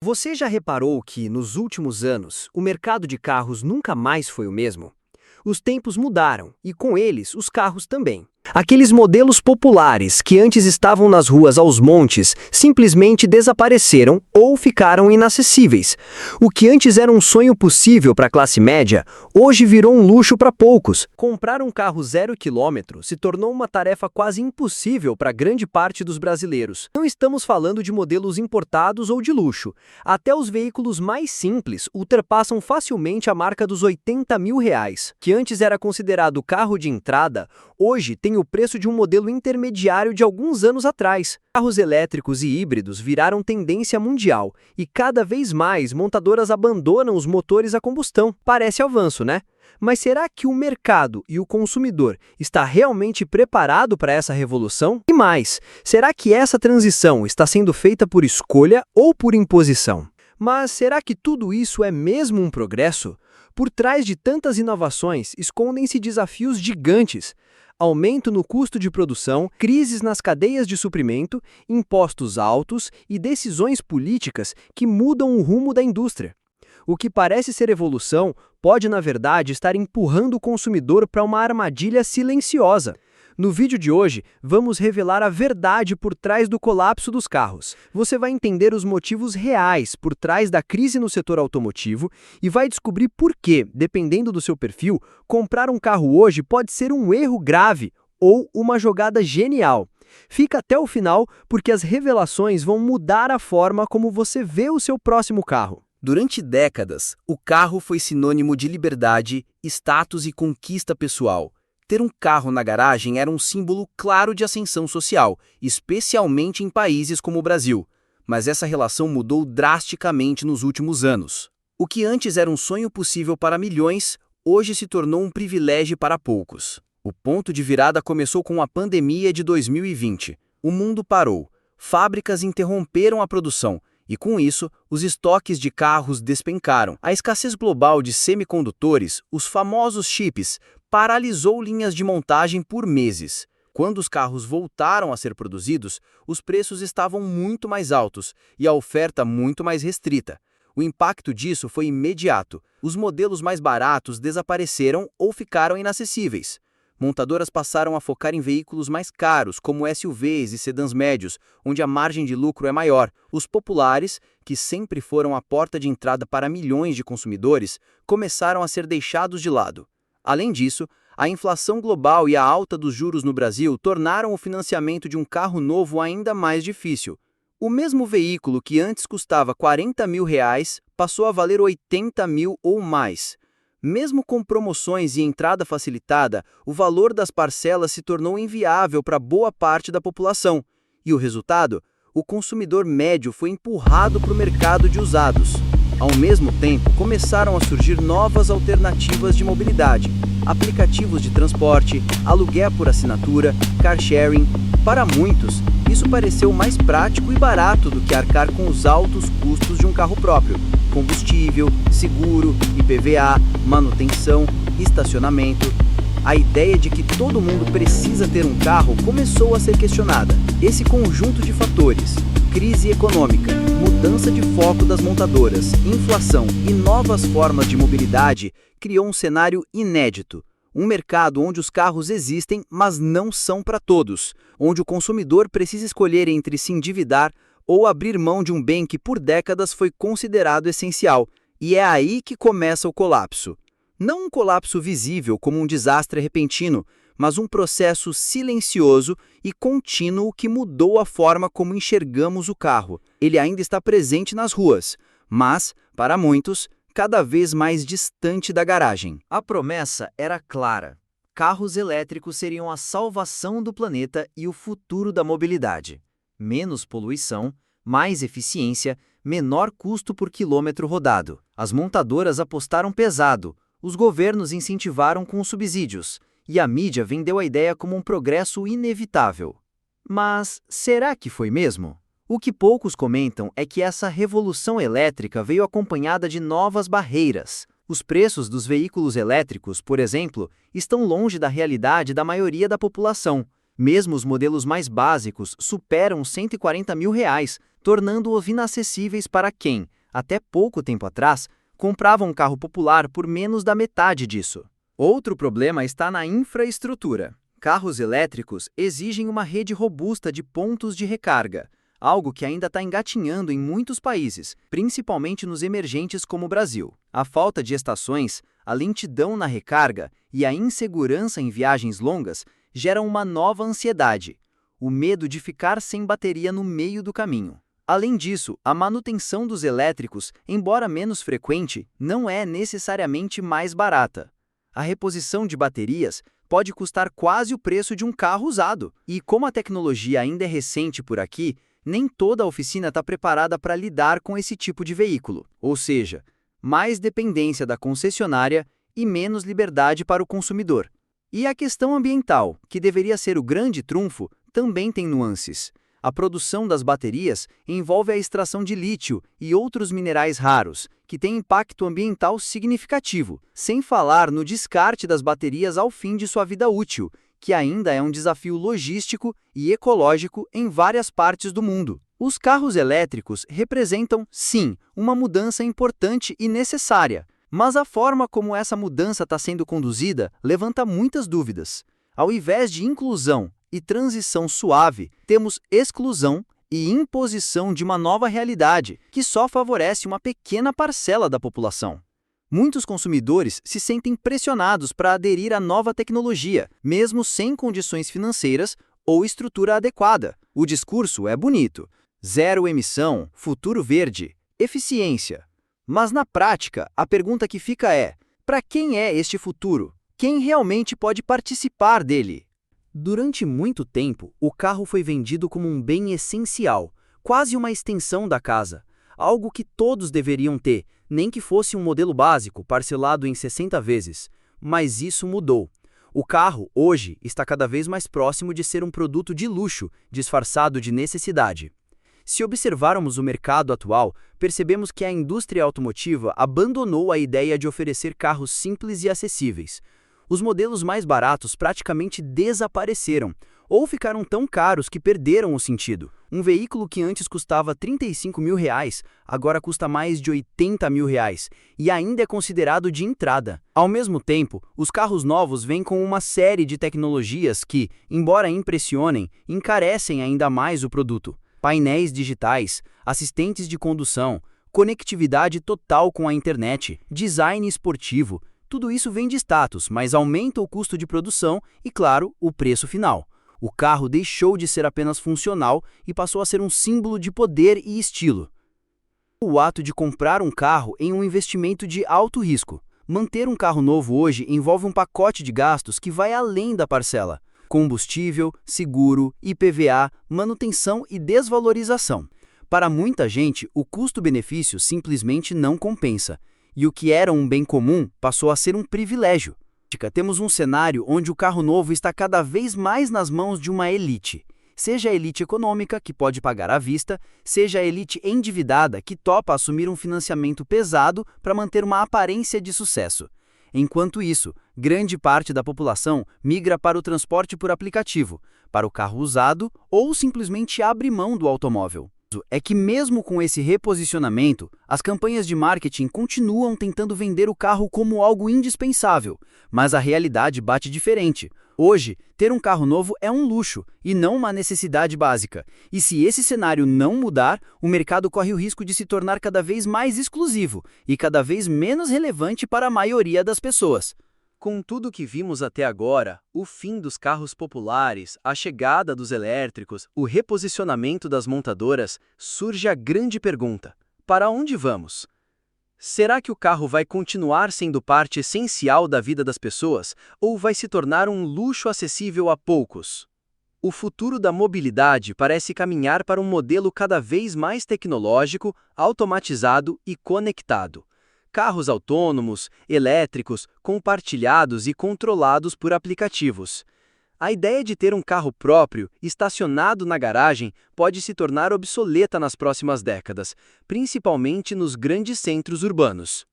Você já reparou que, nos últimos anos, o mercado de carros nunca mais foi o mesmo? Os tempos mudaram e, com eles, os carros também. Aqueles modelos populares que antes estavam nas ruas aos montes simplesmente desapareceram ou ficaram inacessíveis. O que antes era um sonho possível para a classe média, hoje virou um luxo para poucos. Comprar um carro 0 km se tornou uma tarefa quase impossível para grande parte dos brasileiros. Não estamos falando de modelos importados ou de luxo. Até os veículos mais simples ultrapassam facilmente a marca dos R$ 80.000, que antes era considerado carro de entrada, hoje tem o preço de um modelo intermediário de alguns anos atrás. Carros elétricos e híbridos viraram tendência mundial e cada vez mais montadoras abandonam os motores a combustão. Parece avanço, né? Mas será que o mercado e o consumidor está realmente preparado para essa revolução? E mais, será que essa transição está sendo feita por escolha ou por imposição? Mas será que tudo isso é mesmo um progresso? Por trás de tantas inovações escondem-se desafios gigantes. Aumento no custo de produção, crises nas cadeias de suprimento, impostos altos e decisões políticas que mudam o rumo da indústria. O que parece ser evolução pode, na verdade, estar empurrando o consumidor para uma armadilha silenciosa. No vídeo de hoje, vamos revelar a verdade por trás do colapso dos carros. Você vai entender os motivos reais por trás da crise no setor automotivo e vai descobrir por que, dependendo do seu perfil, comprar um carro hoje pode ser um erro grave ou uma jogada genial. Fica até o final, porque as revelações vão mudar a forma como você vê o seu próximo carro. Durante décadas, o carro foi sinônimo de liberdade, status e conquista pessoal. Ter um carro na garagem era um símbolo claro de ascensão social, especialmente em países como o Brasil. Mas essa relação mudou drasticamente nos últimos anos. O que antes era um sonho possível para milhões, hoje se tornou um privilégio para poucos. O ponto de virada começou com a pandemia de 2020. O mundo parou, fábricas interromperam a produção, e com isso, os estoques de carros despencaram. A escassez global de semicondutores, os famosos chips, paralisou linhas de montagem por meses. Quando os carros voltaram a ser produzidos, os preços estavam muito mais altos e a oferta muito mais restrita. O impacto disso foi imediato. Os modelos mais baratos desapareceram ou ficaram inacessíveis. Montadoras passaram a focar em veículos mais caros, como SUVs e sedãs médios, onde a margem de lucro é maior. Os populares, que sempre foram a porta de entrada para milhões de consumidores, começaram a ser deixados de lado. Além disso, a inflação global e a alta dos juros no Brasil tornaram o financiamento de um carro novo ainda mais difícil. O mesmo veículo que antes custava R$ 40.000 passou a valer 80 mil ou mais. Mesmo com promoções e entrada facilitada, o valor das parcelas se tornou inviável para boa parte da população. E o resultado? O consumidor médio foi empurrado para o mercado de usados. Ao mesmo tempo, começaram a surgir novas alternativas de mobilidade, aplicativos de transporte, aluguel por assinatura, car sharing. Para muitos, isso pareceu mais prático e barato do que arcar com os altos custos de um carro próprio. Combustível, seguro, IPVA, manutenção, estacionamento. A ideia de que todo mundo precisa ter um carro começou a ser questionada. Esse conjunto de fatores, crise econômica, mudança de foco das montadoras, inflação e novas formas de mobilidade, criou um cenário inédito. Um mercado onde os carros existem, mas não são para todos, onde o consumidor precisa escolher entre se endividar ou abrir mão de um bem que por décadas foi considerado essencial. E é aí que começa o colapso. Não um colapso visível como um desastre repentino, mas um processo silencioso e contínuo que mudou a forma como enxergamos o carro. Ele ainda está presente nas ruas, mas, para muitos, cada vez mais distante da garagem. A promessa era clara. Carros elétricos seriam a salvação do planeta e o futuro da mobilidade. Menos poluição, mais eficiência, menor custo por quilômetro rodado. As montadoras apostaram pesado, os governos incentivaram com subsídios, e a mídia vendeu a ideia como um progresso inevitável. Mas será que foi mesmo? O que poucos comentam é que essa revolução elétrica veio acompanhada de novas barreiras. Os preços dos veículos elétricos, por exemplo, estão longe da realidade da maioria da população. Mesmo os modelos mais básicos superam R$ 140.000, tornando-os inacessíveis para quem, Até pouco tempo atrás, compravam um carro popular por menos da metade disso. Outro problema está na infraestrutura. Carros elétricos exigem uma rede robusta de pontos de recarga, algo que ainda está engatinhando em muitos países, principalmente nos emergentes como o Brasil. A falta de estações, a lentidão na recarga e a insegurança em viagens longas geram uma nova ansiedade, o medo de ficar sem bateria no meio do caminho. Além disso, a manutenção dos elétricos, embora menos frequente, não é necessariamente mais barata. A reposição de baterias pode custar quase o preço de um carro usado. E como a tecnologia ainda é recente por aqui, nem toda a oficina está preparada para lidar com esse tipo de veículo. Ou seja, mais dependência da concessionária e menos liberdade para o consumidor. E a questão ambiental, que deveria ser o grande trunfo, também tem nuances. A produção das baterias envolve a extração de lítio e outros minerais raros, que têm impacto ambiental significativo, sem falar no descarte das baterias ao fim de sua vida útil, que ainda é um desafio logístico e ecológico em várias partes do mundo. Os carros elétricos representam, sim, uma mudança importante e necessária, mas a forma como essa mudança está sendo conduzida levanta muitas dúvidas. Ao invés de inclusão e transição suave, temos exclusão e imposição de uma nova realidade que só favorece uma pequena parcela da população. Muitos consumidores se sentem pressionados para aderir à nova tecnologia, mesmo sem condições financeiras ou estrutura adequada. O discurso é bonito: zero emissão, futuro verde, eficiência. Mas na prática, a pergunta que fica é: para quem é este futuro? Quem realmente pode participar dele? Durante muito tempo, o carro foi vendido como um bem essencial, quase uma extensão da casa, algo que todos deveriam ter, nem que fosse um modelo básico, parcelado em 60 vezes. Mas isso mudou. O carro, hoje, está cada vez mais próximo de ser um produto de luxo, disfarçado de necessidade. Se observarmos o mercado atual, percebemos que a indústria automotiva abandonou a ideia de oferecer carros simples e acessíveis. Os modelos mais baratos praticamente desapareceram, ou ficaram tão caros que perderam o sentido. Um veículo que antes custava R$35 mil, agora custa mais de R$80 mil, e ainda é considerado de entrada. Ao mesmo tempo, os carros novos vêm com uma série de tecnologias que, embora impressionem, encarecem ainda mais o produto. Painéis digitais, assistentes de condução, conectividade total com a internet, design esportivo. Tudo isso vem de status, mas aumenta o custo de produção e, claro, o preço final. O carro deixou de ser apenas funcional e passou a ser um símbolo de poder e estilo. O ato de comprar um carro é um investimento de alto risco. Manter um carro novo hoje envolve um pacote de gastos que vai além da parcela: combustível, seguro, IPVA, manutenção e desvalorização. Para muita gente, o custo-benefício simplesmente não compensa. E o que era um bem comum passou a ser um privilégio. Temos um cenário onde o carro novo está cada vez mais nas mãos de uma elite. Seja a elite econômica, que pode pagar à vista, seja a elite endividada, que topa assumir um financiamento pesado para manter uma aparência de sucesso. Enquanto isso, grande parte da população migra para o transporte por aplicativo, para o carro usado ou simplesmente abre mão do automóvel. É que mesmo com esse reposicionamento, as campanhas de marketing continuam tentando vender o carro como algo indispensável, mas a realidade bate diferente. Hoje, ter um carro novo é um luxo e não uma necessidade básica. E se esse cenário não mudar, o mercado corre o risco de se tornar cada vez mais exclusivo e cada vez menos relevante para a maioria das pessoas. Com tudo o que vimos até agora, o fim dos carros populares, a chegada dos elétricos, o reposicionamento das montadoras, surge a grande pergunta: para onde vamos? Será que o carro vai continuar sendo parte essencial da vida das pessoas ou vai se tornar um luxo acessível a poucos? O futuro da mobilidade parece caminhar para um modelo cada vez mais tecnológico, automatizado e conectado. Carros autônomos, elétricos, compartilhados e controlados por aplicativos. A ideia de ter um carro próprio, estacionado na garagem, pode se tornar obsoleta nas próximas décadas, principalmente nos grandes centros urbanos.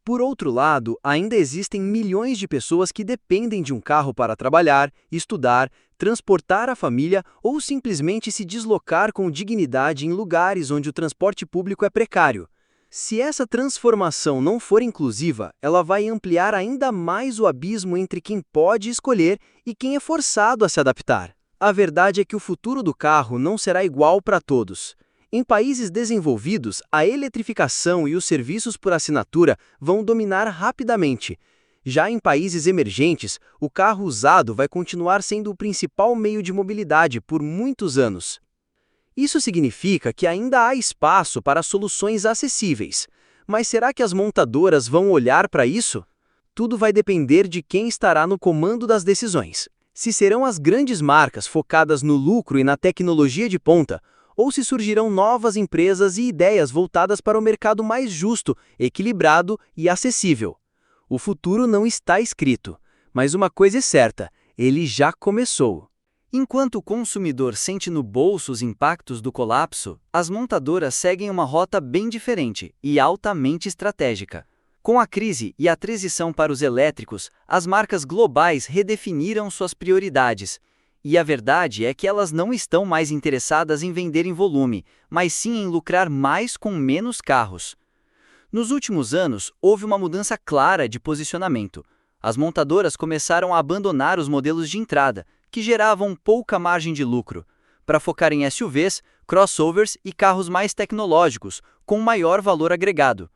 Por outro lado, ainda existem milhões de pessoas que dependem de um carro para trabalhar, estudar, transportar a família ou simplesmente se deslocar com dignidade em lugares onde o transporte público é precário. Se essa transformação não for inclusiva, ela vai ampliar ainda mais o abismo entre quem pode escolher e quem é forçado a se adaptar. A verdade é que o futuro do carro não será igual para todos. Em países desenvolvidos, a eletrificação e os serviços por assinatura vão dominar rapidamente. Já em países emergentes, o carro usado vai continuar sendo o principal meio de mobilidade por muitos anos. Isso significa que ainda há espaço para soluções acessíveis. Mas será que as montadoras vão olhar para isso? Tudo vai depender de quem estará no comando das decisões. Se serão as grandes marcas focadas no lucro e na tecnologia de ponta, ou se surgirão novas empresas e ideias voltadas para o mercado mais justo, equilibrado e acessível. O futuro não está escrito, mas uma coisa é certa, ele já começou. Enquanto o consumidor sente no bolso os impactos do colapso, as montadoras seguem uma rota bem diferente e altamente estratégica. Com a crise e a transição para os elétricos, as marcas globais redefiniram suas prioridades. E a verdade é que elas não estão mais interessadas em vender em volume, mas sim em lucrar mais com menos carros. Nos últimos anos, houve uma mudança clara de posicionamento. As montadoras começaram a abandonar os modelos de entrada, que geravam pouca margem de lucro, para focar em SUVs, crossovers e carros mais tecnológicos, com maior valor agregado.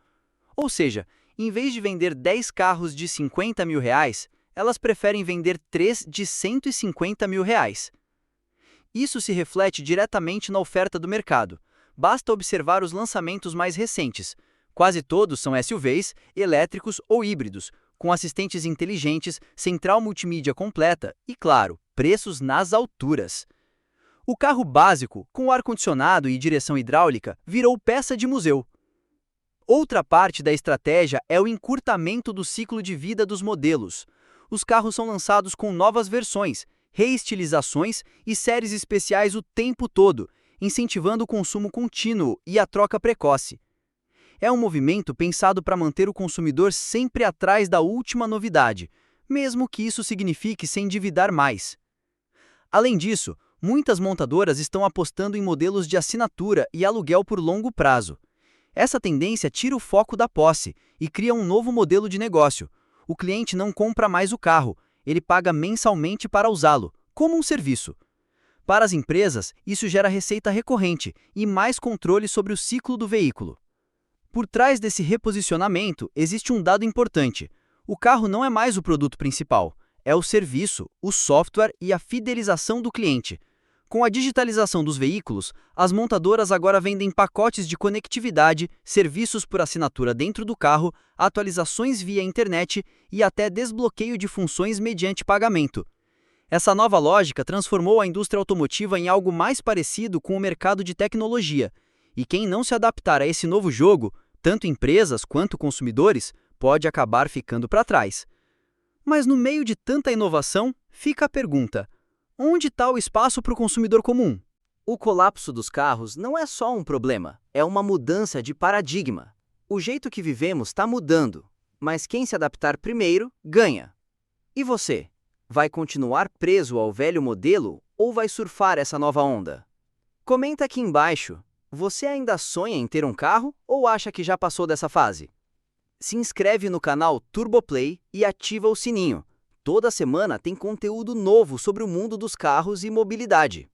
Ou seja, em vez de vender 10 carros de R$ 50 mil, elas preferem vender 3 de R$ 150 mil. Isso se reflete diretamente na oferta do mercado. Basta observar os lançamentos mais recentes. Quase todos são SUVs, elétricos ou híbridos, com assistentes inteligentes, central multimídia completa e, claro, preços nas alturas. O carro básico, com ar-condicionado e direção hidráulica, virou peça de museu. Outra parte da estratégia é o encurtamento do ciclo de vida dos modelos. Os carros são lançados com novas versões, reestilizações e séries especiais o tempo todo, incentivando o consumo contínuo e a troca precoce. É um movimento pensado para manter o consumidor sempre atrás da última novidade, mesmo que isso signifique se endividar mais. Além disso, muitas montadoras estão apostando em modelos de assinatura e aluguel por longo prazo. Essa tendência tira o foco da posse e cria um novo modelo de negócio. O cliente não compra mais o carro, ele paga mensalmente para usá-lo, como um serviço. Para as empresas, isso gera receita recorrente e mais controle sobre o ciclo do veículo. Por trás desse reposicionamento, existe um dado importante. O carro não é mais o produto principal, é o serviço, o software e a fidelização do cliente. Com a digitalização dos veículos, as montadoras agora vendem pacotes de conectividade, serviços por assinatura dentro do carro, atualizações via internet e até desbloqueio de funções mediante pagamento. Essa nova lógica transformou a indústria automotiva em algo mais parecido com o mercado de tecnologia. E quem não se adaptar a esse novo jogo, tanto empresas quanto consumidores, pode acabar ficando para trás. Mas no meio de tanta inovação, fica a pergunta: onde está o espaço para o consumidor comum? O colapso dos carros não é só um problema, é uma mudança de paradigma. O jeito que vivemos está mudando, mas quem se adaptar primeiro, ganha. E você? Vai continuar preso ao velho modelo ou vai surfar essa nova onda? Comenta aqui embaixo. Você ainda sonha em ter um carro ou acha que já passou dessa fase? Se inscreve no canal TurboPlay e ativa o sininho. Toda semana tem conteúdo novo sobre o mundo dos carros e mobilidade.